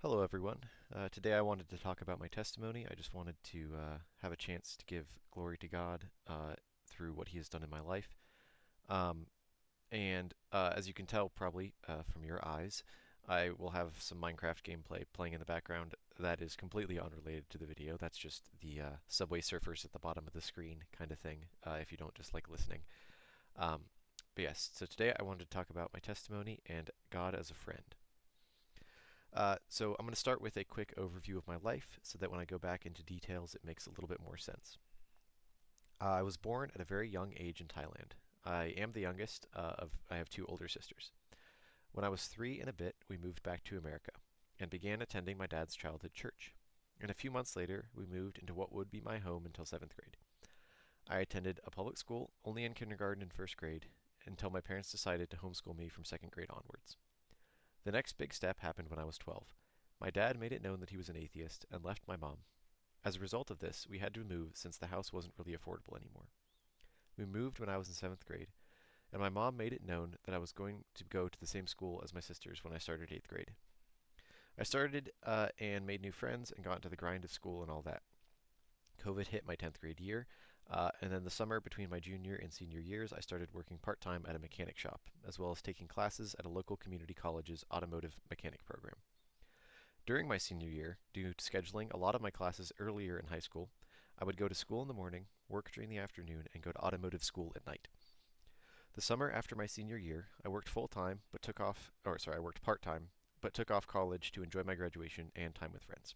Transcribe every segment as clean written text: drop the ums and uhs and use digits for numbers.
Hello, everyone. Today I wanted to talk about my testimony. I just wanted to have a chance to give glory to God through what He has done in my life. Um, and as you can tell probably from your eyes, I will have some Minecraft gameplay playing in the background that is completely unrelated to the video. That's just the Subway Surfers at the bottom of the screen kind of thing, if you don't just like listening. Um, but yes, so today I wanted to talk about my testimony and God as a friend. So I'm going to start with a quick overview of my life so that when I go back into details it makes a little bit more sense. I was born at a very young age in Thailand. I am the youngest I have two older sisters. When I was 3 and a bit, we moved back to America and began attending my dad's childhood church. And a few months later, we moved into what would be my home until 7th grade. I attended a public school only in kindergarten and 1st grade until my parents decided to homeschool me from 2nd grade onwards. The next big step happened when I was 12. My dad made it known that he was an atheist and left my mom. As a result of this, we had to move since the house wasn't really affordable anymore. We moved when I was in 7th grade, and my mom made it known that I was going to go to the same school as my sisters when I started 8th grade. I started and made new friends and got into the grind of school and all that. COVID hit my 10th grade year, and then the summer between my junior and senior years, I started working part-time at a mechanic shop, as well as taking classes at a local community college's automotive mechanic program. During my senior year, due to scheduling a lot of my classes earlier in high school, I would go to school in the morning, work during the afternoon, and go to automotive school at night. The summer after my senior year, I worked full-time, I worked part-time, but took off college to enjoy my graduation and time with friends.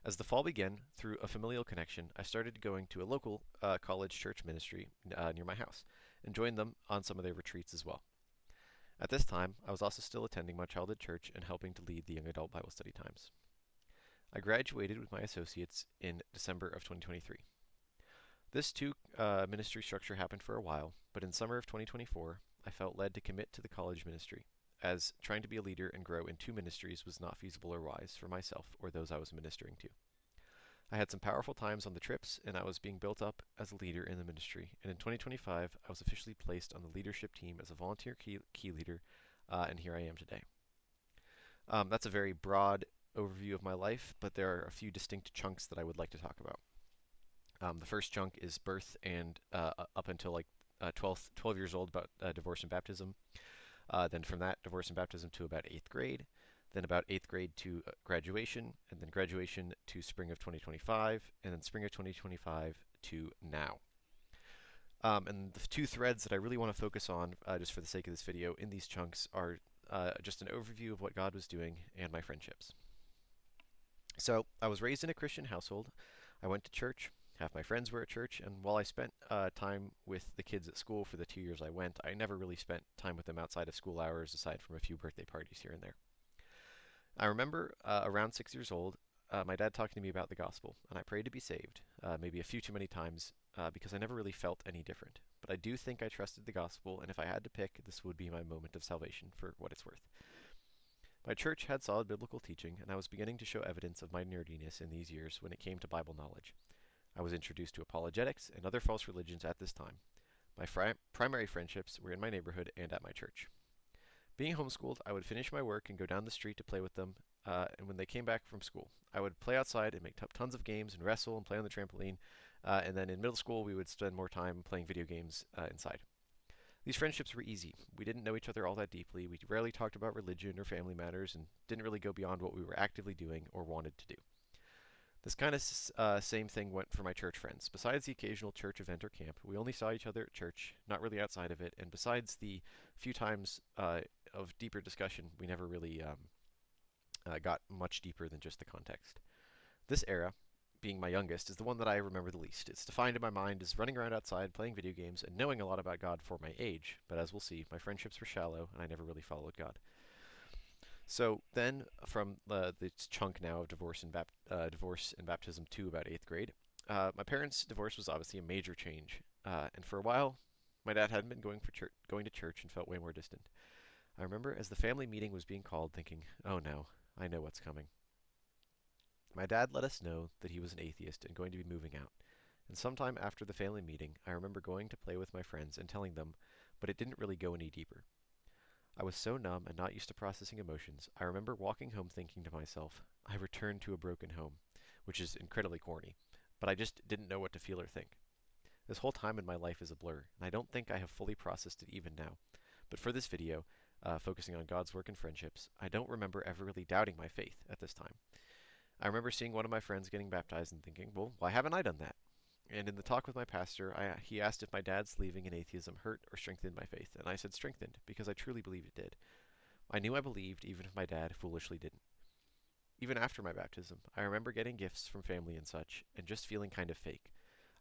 As the fall began, through a familial connection, I started going to a local college church ministry near my house and joined them on some of their retreats as well. At this time, I was also still attending my childhood church and helping to lead the young adult Bible study times. I graduated with my associates in December of 2023. This too ministry structure happened for a while, but in summer of 2024, I felt led to commit to the college ministry, as trying to be a leader and grow in two ministries was not feasible or wise for myself or those I was ministering to. I had some powerful times on the trips, and I was being built up as a leader in the ministry. And in 2025, I was officially placed on the leadership team as a volunteer key leader, and here I am today. That's a very broad overview of my life, but there are a few distinct chunks that I would like to talk about. The first chunk is birth and up until like 12 years old, about divorce and baptism. Then from that, divorce and baptism to about 8th grade. Then about 8th grade to graduation, and then graduation to spring of 2025, and then spring of 2025 to now. And the two threads that I really want to focus on, just for the sake of this video, in these chunks are just an overview of what God was doing and my friendships. So I was raised in a Christian household. I went to church. Half my friends were at church, and while I spent time with the kids at school for the 2 years I went, I never really spent time with them outside of school hours, aside from a few birthday parties here and there. I remember around 6 years old, my dad talking to me about the gospel, and I prayed to be saved, maybe a few too many times, because I never really felt any different. But I do think I trusted the gospel, and if I had to pick, this would be my moment of salvation for what it's worth. My church had solid biblical teaching, and I was beginning to show evidence of my nerdiness in these years when it came to Bible knowledge. I was introduced to apologetics and other false religions at this time. My primary friendships were in my neighborhood and at my church. Being homeschooled, I would finish my work and go down the street to play with them, and when they came back from school, I would play outside and make tons of games and wrestle and play on the trampoline, and then in middle school we would spend more time playing video games inside. These friendships were easy. We didn't know each other all that deeply, we rarely talked about religion or family matters, and didn't really go beyond what we were actively doing or wanted to do. This kind of same thing went for my church friends. Besides the occasional church event or camp, we only saw each other at church, not really outside of it, and besides the few times of deeper discussion, we never really got much deeper than just the context. This era, being my youngest, is the one that I remember the least. It's defined in my mind as running around outside, playing video games, and knowing a lot about God for my age, but as we'll see, my friendships were shallow, and I never really followed God. So then, from this chunk now of divorce and baptism to about 8th grade, my parents' divorce was obviously a major change, and for a while, my dad hadn't been going to church and felt way more distant. I remember as the family meeting was being called, thinking, "Oh no, I know what's coming." My dad let us know that he was an atheist and going to be moving out. And sometime after the family meeting, I remember going to play with my friends and telling them, but it didn't really go any deeper. I was so numb and not used to processing emotions. I remember walking home thinking to myself, I returned to a broken home, which is incredibly corny, but I just didn't know what to feel or think. This whole time in my life is a blur, and I don't think I have fully processed it even now. But for this video, focusing on God's work and friendships, I don't remember ever really doubting my faith at this time. I remember seeing one of my friends getting baptized and thinking, well, why haven't I done that? And in the talk with my pastor, he asked if my dad's leaving in atheism hurt or strengthened my faith, and I said strengthened, because I truly believed it did. I knew I believed, even if my dad foolishly didn't. Even after my baptism, I remember getting gifts from family and such, and just feeling kind of fake.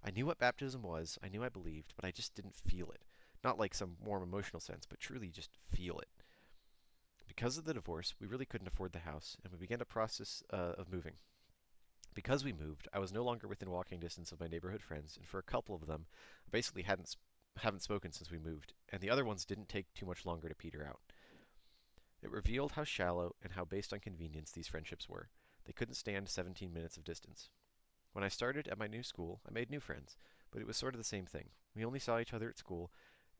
I knew what baptism was, I knew I believed, but I just didn't feel it. Not like some warm emotional sense, but truly just feel it. Because of the divorce, we really couldn't afford the house, and we began a process of moving. Because we moved, I was no longer within walking distance of my neighborhood friends, and for a couple of them, I basically haven't spoken since we moved, and the other ones didn't take too much longer to peter out. It revealed how shallow and how based on convenience these friendships were. They couldn't stand 17 minutes of distance. When I started at my new school, I made new friends, but it was sort of the same thing. We only saw each other at school,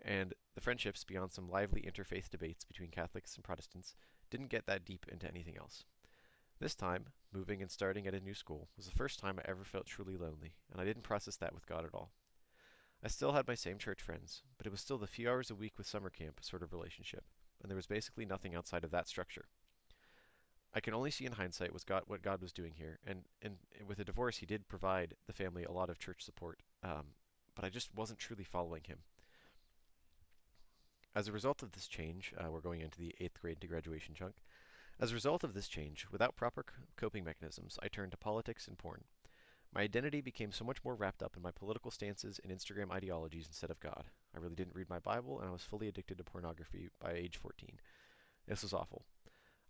and the friendships, beyond some lively interfaith debates between Catholics and Protestants, didn't get that deep into anything else. This time, moving and starting at a new school, was the first time I ever felt truly lonely, and I didn't process that with God at all. I still had my same church friends, but it was still the few hours a week with summer camp sort of relationship, and there was basically nothing outside of that structure. I can only see in hindsight what God was doing here, and with a divorce, he did provide the family a lot of church support, but I just wasn't truly following him. As a result of this change, we're going into the 8th grade to graduation chunk. As a result of this change, without proper coping mechanisms, I turned to politics and porn. My identity became so much more wrapped up in my political stances and Instagram ideologies instead of God. I really didn't read my Bible, and I was fully addicted to pornography by age 14. This was awful.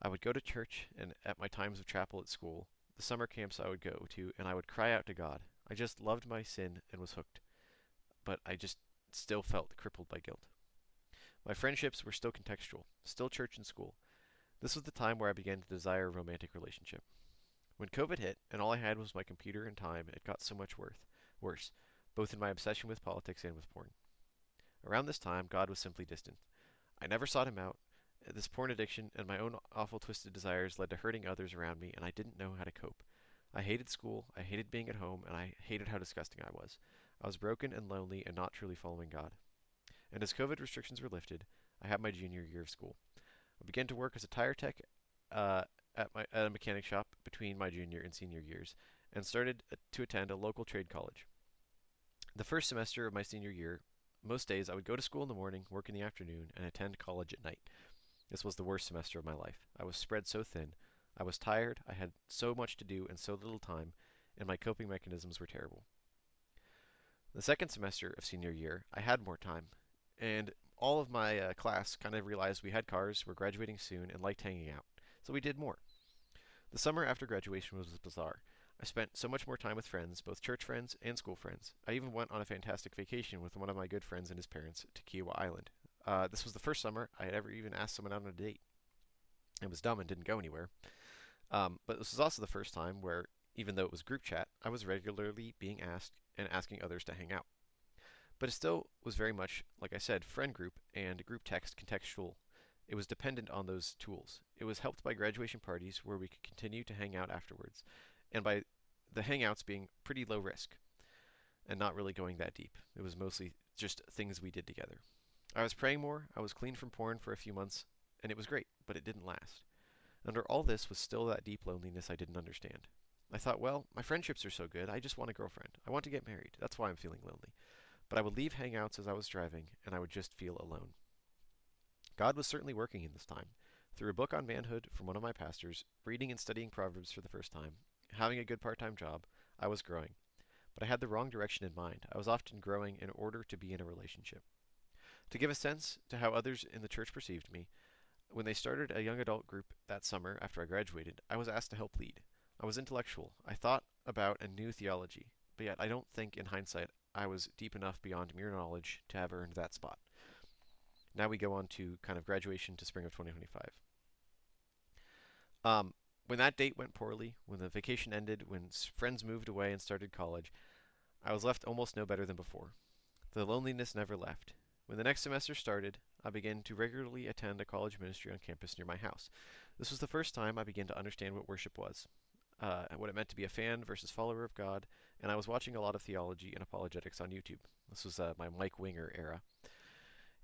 I would go to church, and at my times of chapel at school, the summer camps I would go to, and I would cry out to God. I just loved my sin and was hooked, but I just still felt crippled by guilt. My friendships were still contextual, still church and school. This was the time where I began to desire a romantic relationship. When COVID hit, and all I had was my computer and time, it got so much worse, both in my obsession with politics and with porn. Around this time, God was simply distant. I never sought him out. This porn addiction and my own awful twisted desires led to hurting others around me, and I didn't know how to cope. I hated school, I hated being at home, and I hated how disgusting I was. I was broken and lonely and not truly following God. And as COVID restrictions were lifted, I had my junior year of school. I began to work as a tire tech at a mechanic shop between my junior and senior years, and started to attend a local trade college. The first semester of my senior year, most days I would go to school in the morning, work in the afternoon, and attend college at night. This was the worst semester of my life. I was spread so thin. I was tired, I had so much to do and so little time, and my coping mechanisms were terrible. The second semester of senior year, I had more time, and all of my class kind of realized we had cars, were graduating soon, and liked hanging out, so we did more. The summer after graduation was bizarre. I spent so much more time with friends, both church friends and school friends. I even went on a fantastic vacation with one of my good friends and his parents to Kiowa Island. This was the first summer I had ever even asked someone out on a date. It was dumb and didn't go anywhere. But this was also the first time where, even though it was group chat, I was regularly being asked and asking others to hang out. But it still was very much, like I said, friend group and group text contextual. It was dependent on those tools. It was helped by graduation parties where we could continue to hang out afterwards, and by the hangouts being pretty low risk and not really going that deep. It was mostly just things we did together. I was praying more, I was clean from porn for a few months, and it was great, but it didn't last. Under all this was still that deep loneliness I didn't understand. I thought, well, my friendships are so good, I just want a girlfriend. I want to get married. That's why I'm feeling lonely. But I would leave hangouts as I was driving, and I would just feel alone. God was certainly working in this time. Through a book on manhood from one of my pastors, reading and studying Proverbs for the first time, having a good part-time job, I was growing. But I had the wrong direction in mind. I was often growing in order to be in a relationship. To give a sense to how others in the church perceived me, when they started a young adult group that summer after I graduated, I was asked to help lead. I was intellectual. I thought about a new theology, but yet I don't think in hindsight I was deep enough beyond mere knowledge to have earned that spot. Now we go on to kind of graduation to spring of 2025. When that date went poorly, when the vacation ended, when friends moved away and started college, I was left almost no better than before. The loneliness never left. When the next semester started, I began to regularly attend a college ministry on campus near my house. This was the first time I began to understand what worship was, what it meant to be a fan versus follower of God, and I was watching a lot of theology and apologetics on YouTube. This was my Mike Winger era,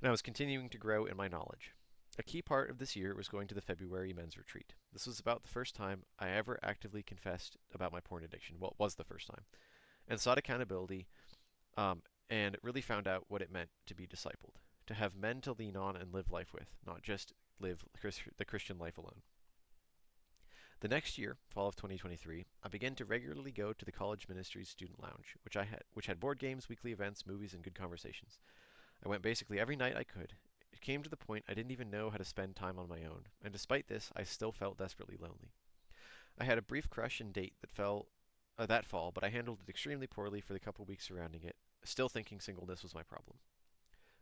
and I was continuing to grow in my knowledge. A key part of this year was going to the February men's retreat. This was about the first time I ever actively confessed about my porn addiction. Well, it was the first time. And sought accountability, and really found out what it meant to be discipled. To have men to lean on and live life with, not just live the Christian life alone. The next year, fall of 2023, I began to regularly go to the college ministry's student lounge, which had board games, weekly events, movies, and good conversations. I went basically every night I could. It came to the point I didn't even know how to spend time on my own, and despite this, I still felt desperately lonely. I had a brief crush and date that fall, but I handled it extremely poorly for the couple weeks surrounding it, still thinking singleness was my problem.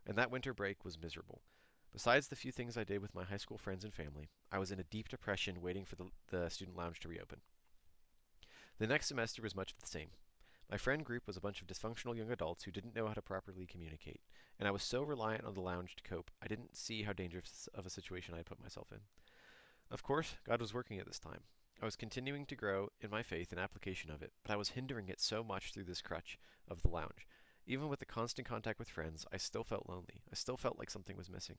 And that winter break was miserable. Besides the few things I did with my high school friends and family, I was in a deep depression waiting for the student lounge to reopen. The next semester was much the same. My friend group was a bunch of dysfunctional young adults who didn't know how to properly communicate, and I was so reliant on the lounge to cope, I didn't see how dangerous of a situation I had put myself in. Of course, God was working at this time. I was continuing to grow in my faith and application of it, but I was hindering it so much through this crutch of the lounge. Even with the constant contact with friends, I still felt lonely. I still felt like something was missing.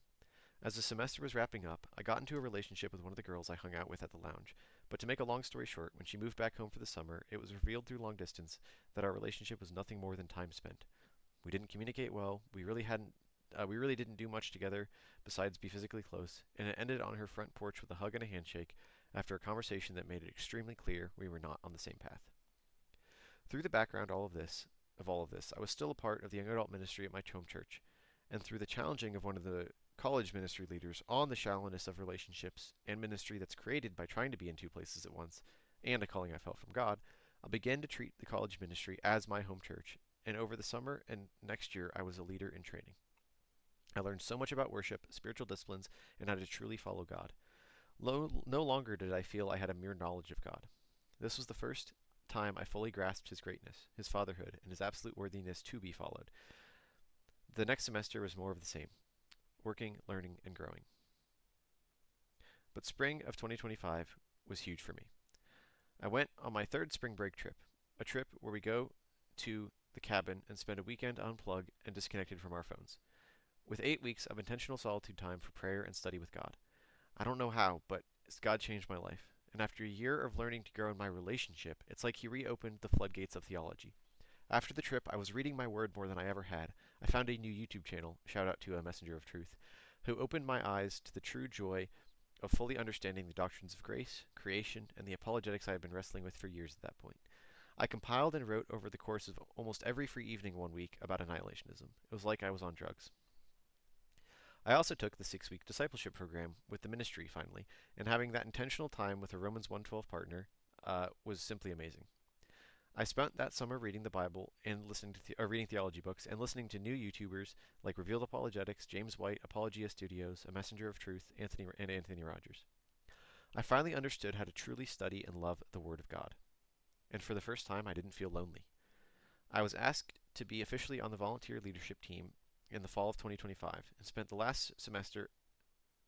As the semester was wrapping up, I got into a relationship with one of the girls I hung out with at the lounge. But to make a long story short, when she moved back home for the summer, it was revealed through long distance that our relationship was nothing more than time spent. We didn't communicate well. We really didn't do much together besides be physically close, and it ended on her front porch with a hug and a handshake after a conversation that made it extremely clear we were not on the same path. Through the background of all of this, I was still a part of the young adult ministry at my home church, and through the challenging of one of the college ministry leaders on the shallowness of relationships and ministry that's created by trying to be in two places at once, and a calling I felt from God, I began to treat the college ministry as my home church, and over the summer and next year I was a leader in training. I learned so much about worship, spiritual disciplines, and how to truly follow God. No longer did I feel I had a mere knowledge of God. This was the first time I fully grasped His greatness, His fatherhood, and His absolute worthiness to be followed. The next semester was more of the same. Working, learning, and growing. But spring of 2025 was huge for me. I went on my third spring break trip, a trip where we go to the cabin and spend a weekend unplugged and disconnected from our phones, with 8 weeks of intentional solitude time for prayer and study with God. I don't know how, but God changed my life. And after a year of learning to grow in my relationship, it's like He reopened the floodgates of theology. After the trip, I was reading my word more than I ever had. I found a new YouTube channel, shout out to a messenger of truth, who opened my eyes to the true joy of fully understanding the doctrines of grace, creation, and the apologetics I had been wrestling with for years at that point. I compiled and wrote over the course of almost every free evening one week about annihilationism. It was like I was on drugs. I also took the 6-week discipleship program with the ministry finally, and having that intentional time with a Romans 1:12 partner was simply amazing. I spent that summer reading the Bible and listening to reading theology books and listening to new YouTubers like Revealed Apologetics, James White, Apologia Studios, A Messenger of Truth, Anthony Rogers. I finally understood how to truly study and love the Word of God. And for the first time, I didn't feel lonely. I was asked to be officially on the volunteer leadership team in the fall of 2025 and spent last semester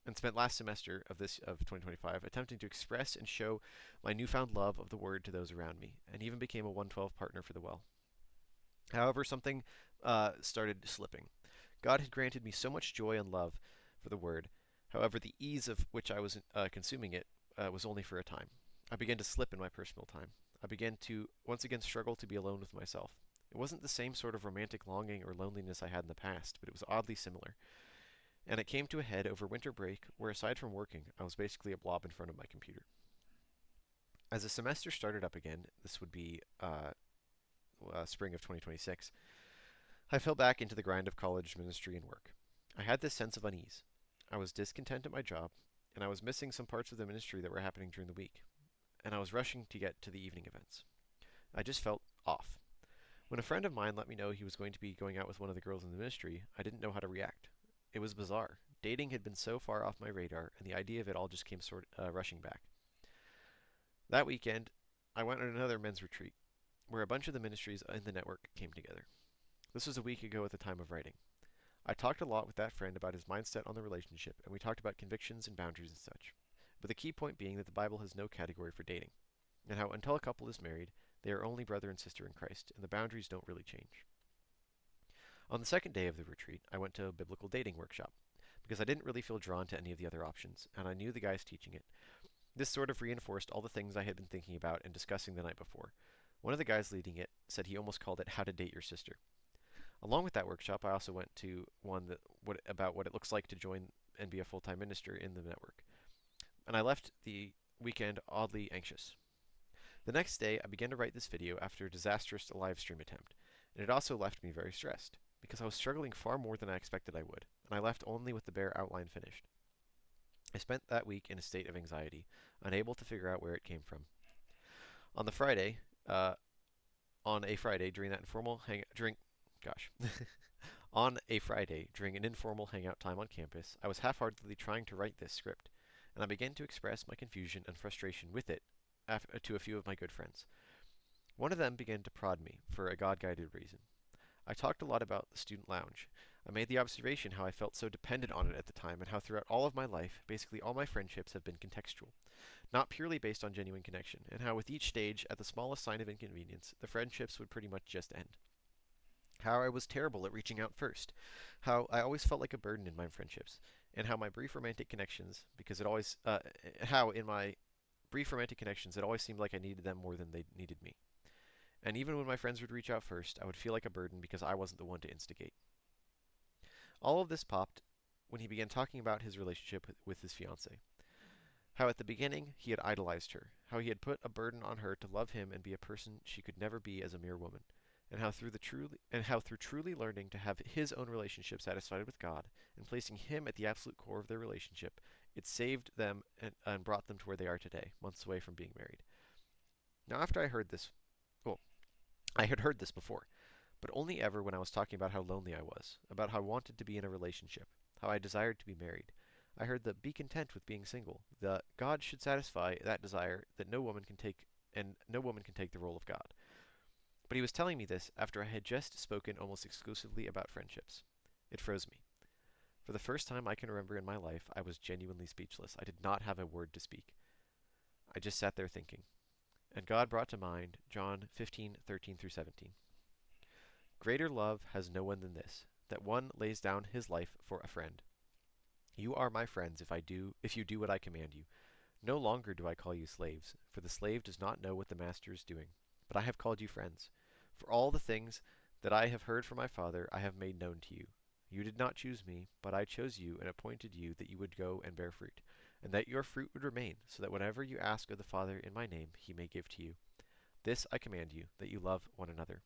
of 2025 attempting to express and show my newfound love of the Word to those around me, and even became a 112 partner for the well. However, something started slipping. God had granted me so much joy and love for the Word. However, the ease of which I was consuming it was only for a time. I began to slip in my personal time. I began to once again struggle to be alone with myself. It wasn't the same sort of romantic longing or loneliness I had in the past, but it was oddly similar. And it came to a head over winter break, where aside from working, I was basically a blob in front of my computer. As the semester started up again, this would be spring of 2026, I fell back into the grind of college, ministry, and work. I had this sense of unease. I was discontent at my job, and I was missing some parts of the ministry that were happening during the week, and I was rushing to get to the evening events. I just felt off. When a friend of mine let me know he was going to be going out with one of the girls in the ministry, I didn't know how to react. It was bizarre. Dating had been so far off my radar, and the idea of it all just came rushing back. That weekend, I went on another men's retreat, where a bunch of the ministries in the network came together. This was a week ago at the time of writing. I talked a lot with that friend about his mindset on the relationship, and we talked about convictions and boundaries and such. But the key point being that the Bible has no category for dating, and how until a couple is married, they are only brother and sister in Christ, and the boundaries don't really change. On the second day of the retreat, I went to a biblical dating workshop, because I didn't really feel drawn to any of the other options, and I knew the guys teaching it. This sort of reinforced all the things I had been thinking about and discussing the night before. One of the guys leading it said he almost called it How to Date Your Sister. Along with that workshop, I also went to one about what it looks like to join and be a full-time minister in the network. And I left the weekend oddly anxious. The next day, I began to write this video after a disastrous live stream attempt, and it also left me very stressed, because I was struggling far more than I expected I would, and I left only with the bare outline finished. I spent that week in a state of anxiety, unable to figure out where it came from. On the Friday, on a Friday during that informal gosh, on a Friday during an informal hangout time on campus, I was half-heartedly trying to write this script, and I began to express my confusion and frustration with it to a few of my good friends. One of them began to prod me for a God-guided reason. I talked a lot about the student lounge. I made the observation how I felt so dependent on it at the time, and how throughout all of my life, basically all my friendships have been contextual, not purely based on genuine connection, and how with each stage, at the smallest sign of inconvenience, the friendships would pretty much just end. How I was terrible at reaching out first, how I always felt like a burden in my friendships, and how my brief romantic connections, because it always, how in my brief romantic connections, it always seemed like I needed them more than they needed me. And even when my friends would reach out first, I would feel like a burden because I wasn't the one to instigate. All of this popped when he began talking about his relationship with his fiancée. How at the beginning he had idolized her, how he had put a burden on her to love him and be a person she could never be as a mere woman, and how through truly learning to have his own relationship satisfied with God and placing him at the absolute core of their relationship, it saved them and brought them to where they are today, months away from being married. Now, after I heard this, well, I had heard this before, but only ever when I was talking about how lonely I was, about how I wanted to be in a relationship, how I desired to be married. I heard the be content with being single, the God should satisfy that desire that no woman can take, and no woman can take the role of God. But he was telling me this after I had just spoken almost exclusively about friendships. It froze me. For the first time I can remember in my life, I was genuinely speechless. I did not have a word to speak. I just sat there thinking. And God brought to mind John 15:13 through 17. Greater love has no one than this, that one lays down his life for a friend. You are my friends if you do what I command you. No longer do I call you slaves, for the slave does not know what the master is doing, but I have called you friends. For all the things that I have heard from my Father I have made known to you. You did not choose me, but I chose you and appointed you that you would go and bear fruit, and that your fruit would remain, so that whatever you ask of the Father in my name he may give to you. This I command you, that you love one another.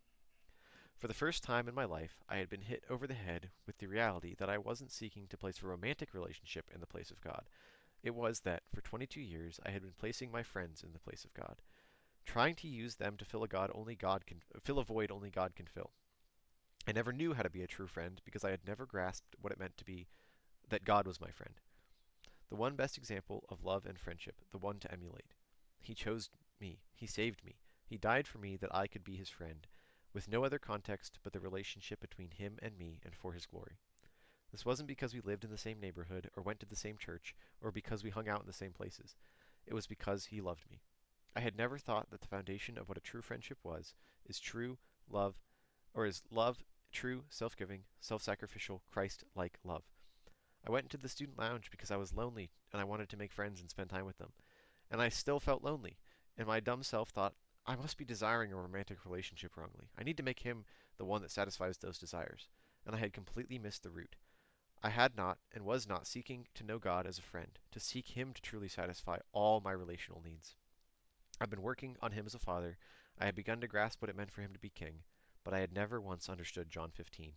For the first time in my life, I had been hit over the head with the reality that I wasn't seeking to place a romantic relationship in the place of God. It was that, for 22 years, I had been placing my friends in the place of God, trying to use them to fill a void only God can fill. I never knew how to be a true friend because I had never grasped what it meant to be that God was my friend. The one best example of love and friendship, the one to emulate. He chose me. He saved me. He died for me that I could be his friend, with no other context but the relationship between him and me and for his glory. This wasn't because we lived in the same neighborhood or went to the same church or because we hung out in the same places. It was because he loved me. I had never thought that the foundation of what a true friendship is true love, or is love, true, self-giving, self-sacrificial, Christ-like love. I went into the student lounge because I was lonely and I wanted to make friends and spend time with them. And I still felt lonely, and my dumb self thought, I must be desiring a romantic relationship wrongly. I need to make him the one that satisfies those desires. And I had completely missed the root. I had not and was not seeking to know God as a friend, to seek him to truly satisfy all my relational needs. I've been working on him as a father. I had begun to grasp what it meant for him to be king, but I had never once understood John 15.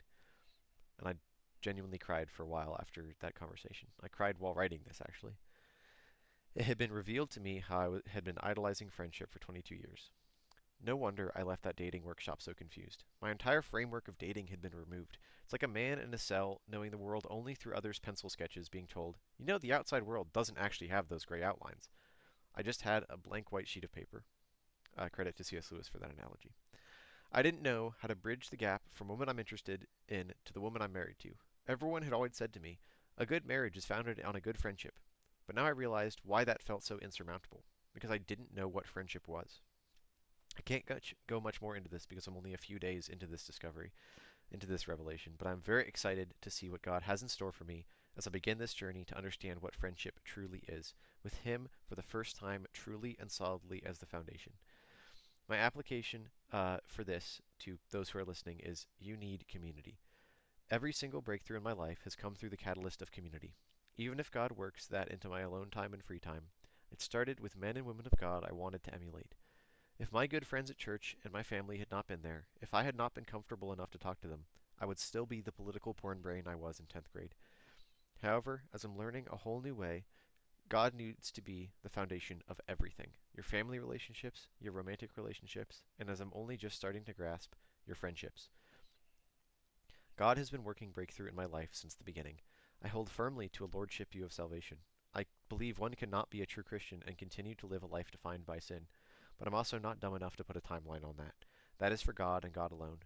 And I genuinely cried for a while after that conversation. I cried while writing this, actually. It had been revealed to me how I had been idolizing friendship for 22 years. No wonder I left that dating workshop so confused. My entire framework of dating had been removed. It's like a man in a cell knowing the world only through others' pencil sketches being told, you know, the outside world doesn't actually have those gray outlines. I just had a blank white sheet of paper. Credit to C.S. Lewis for that analogy. I didn't know how to bridge the gap from woman I'm interested in to the woman I'm married to. Everyone had always said to me, "A good marriage is founded on a good friendship." But now I realized why that felt so insurmountable, because I didn't know what friendship was. I can't go much more into this because I'm only a few days into this discovery, into this revelation, but I'm very excited to see what God has in store for me as I begin this journey to understand what friendship truly is, with Him for the first time truly and solidly as the foundation. My application for this to those who are listening is you need community. Every single breakthrough in my life has come through the catalyst of community. Even if God works that into my alone time and free time, it started with men and women of God I wanted to emulate. If my good friends at church and my family had not been there, if I had not been comfortable enough to talk to them, I would still be the political porn brain I was in 10th grade. However, as I'm learning a whole new way, God needs to be the foundation of everything. Your family relationships, your romantic relationships, and as I'm only just starting to grasp, your friendships. God has been working breakthrough in my life since the beginning. I hold firmly to a lordship view of salvation. I believe one cannot be a true Christian and continue to live a life defined by sin, but I'm also not dumb enough to put a timeline on that. That is for God and God alone.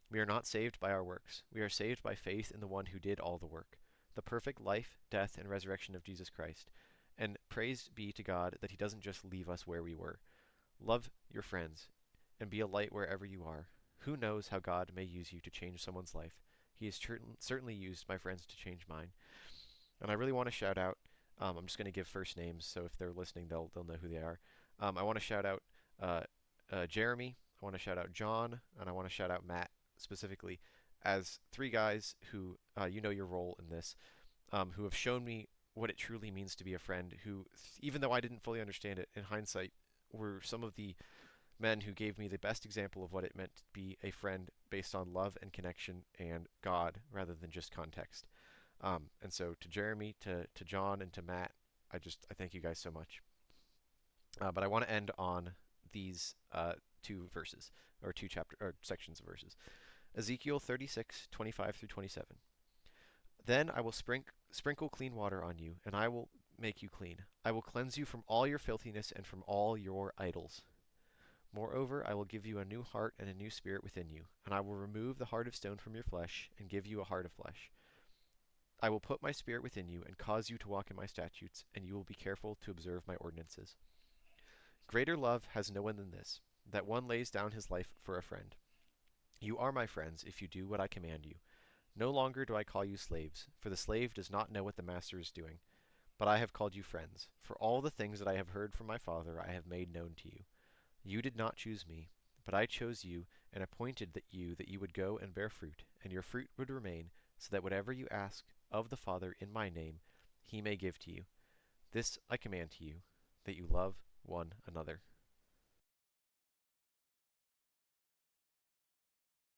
We are not saved by our works. We are saved by faith in the one who did all the work, the perfect life, death, and resurrection of Jesus Christ. And praise be to God that He doesn't just leave us where we were. Love your friends and be a light wherever you are. Who knows how God may use you to change someone's life? He has certainly used my friends to change mine. And I really want to shout out, I'm just going to give first names, so if they're listening, they'll know who they are. I want to shout out uh, Jeromy, I want to shout out John, and I want to shout out Matt specifically as three guys who, you know your role in this, who have shown me what it truly means to be a friend, who, even though I didn't fully understand it in hindsight, were some of the men who gave me the best example of what it meant to be a friend based on love and connection and God rather than just context. And so to Jeromy, to John, and to Matt, I thank you guys so much. But I want to end on these two verses, or two chapter or sections of verses. Ezekiel 36:25 through 27. Then I will sprinkle clean water on you, and I will make you clean. I will cleanse you from all your filthiness and from all your idols. Moreover, I will give you a new heart and a new spirit within you, and I will remove the heart of stone from your flesh and give you a heart of flesh. I will put my spirit within you and cause you to walk in my statutes, and you will be careful to observe my ordinances. Greater love has no one than this, that one lays down his life for a friend. You are my friends if you do what I command you. No longer do I call you slaves, for the slave does not know what the master is doing. But I have called you friends, for all the things that I have heard from my Father I have made known to you. You did not choose me, but I chose you and appointed that you would go and bear fruit, and your fruit would remain, so that whatever you ask of the Father in my name, He may give to you. This I command to you, that you love one another.